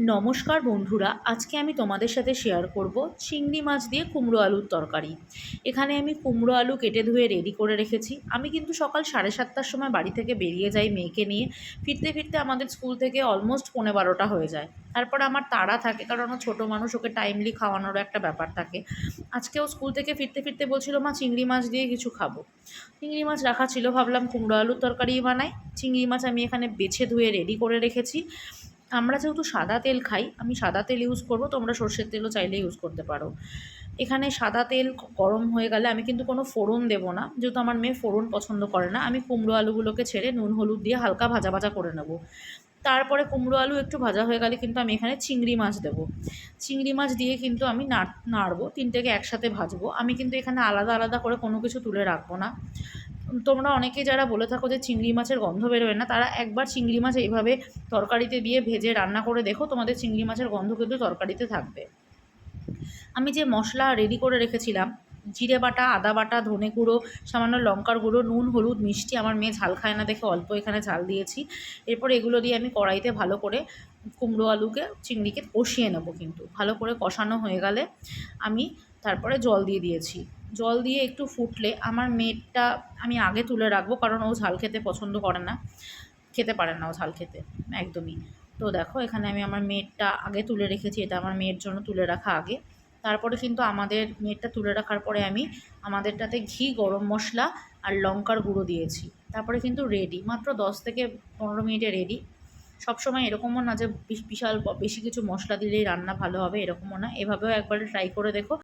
নমস্কার বন্ধুরা, আজকে আমি তোমাদের সাথে শেয়ার করব চিংড়ি মাছ দিয়ে কুমড়ো আলুর তরকারি। এখানে আমি কুমড়ো আলু কেটে ধুয়ে রেডি করে রেখেছি। আমি কিন্তু সকাল 7:30টার সময় বাড়ি থেকে বেরিয়ে যাই মেয়েকে নিয়ে। ফিরতে ফিরতে আমাদের স্কুল থেকে অলমোস্ট 11:15 হয়ে যায়। তারপরে আমার তাড়া থাকে, কারণ ও ছোটো মানুষ, ওকে টাইমলি খাওয়ানোরও একটা ব্যাপার থাকে। আজকেও স্কুল থেকে ফিরতে ফিরতে বলছিল, মা চিংড়ি মাছ দিয়ে কিছু খাবো। চিংড়ি মাছ রাখা ছিল, ভাবলাম কুমড়ো আলুর তরকারিই বানাই। চিংড়ি মাছ আমি এখানে বেছে ধুয়ে রেডি করে রেখেছি। আমরা যেহেতু সাদা তেল খাই, আমি সাদা তেল ইউজ করব, তোমরা সর্ষের তেলও চাইলে ইউজ করতে পারো। এখানে সাদা তেল গরম হয়ে গেলে আমি কিন্তু কোনো ফোড়ন দেবো না, যেহেতু আমার মেয়ে ফোড়ন পছন্দ করে না। আমি কুমড়ো আলুগুলোকে ছেড়ে নুন হলুদ দিয়ে হালকা ভাজা ভাজা করে নেব। তারপরে কুমড়ো আলু একটু ভাজা হয়ে গেলে কিন্তু আমি এখানে চিংড়ি মাছ দেবো। চিংড়ি মাছ দিয়ে কিন্তু আমি নাড়বো, তিনটেকে একসাথে ভাজবো। আমি কিন্তু এখানে আলাদা আলাদা করে কোনো কিছু তুলে রাখবো না। তোমরা অনেকেই যারা বলে থাকো যে চিংড়ি মাছের গন্ধ বেরোয় না, তারা একবার চিংড়ি মাছ এইভাবে তরকারিতে দিয়ে ভেজে রান্না করে দেখো, তোমাদের চিংড়ি মাছের গন্ধ কিন্তু তরকারিতে থাকবে। আমি যে মশলা রেডি করে রেখেছিলাম, জিরে বাটা, আদা বাটা, ধনে গুঁড়ো, সামান্য লঙ্কার গুঁড়ো, নুন হলুদ মিষ্টি, আমার মেয়ে ঝাল খায় না দেখে অল্প এখানে ঝাল দিয়েছি। এরপর এগুলো দিয়ে আমি কড়াইতে ভালো করে কুমড়ো আলুকে চিংড়িকে কষিয়ে নেব। কিন্তু ভালো করে কষানো হয়ে গেলে আমি তারপরে জল দিয়ে দিয়েছি। জল দিয়ে একটু ফুটলে আমার মেয়েটা আমি আগে তুলে রাখবো, কারণ ও ঝাল খেতে পছন্দ করে না, খেতে পারে না ও ঝাল খেতে একদমই। তো দেখো, এখানে আমি আমার মেয়েরটা আগে তুলে রেখেছি, এটা আমার মেয়ের জন্য তুলে রাখা আগে। তারপরে কিন্তু আমাদের মেয়েরটা তুলে রাখার পরে আমি আমাদেরটাতে ঘি, গরম মশলা আর লঙ্কার গুঁড়ো দিয়েছি। তারপরে কিন্তু রেডি, মাত্র 10 থেকে 15 মিনিটে রেডি। সবসময় এরকমও না যে বিশাল বেশি কিছু মশলা দিলেই রান্না ভালো হবে, এরকমও না। এভাবেও একবার ট্রাই করে দেখো।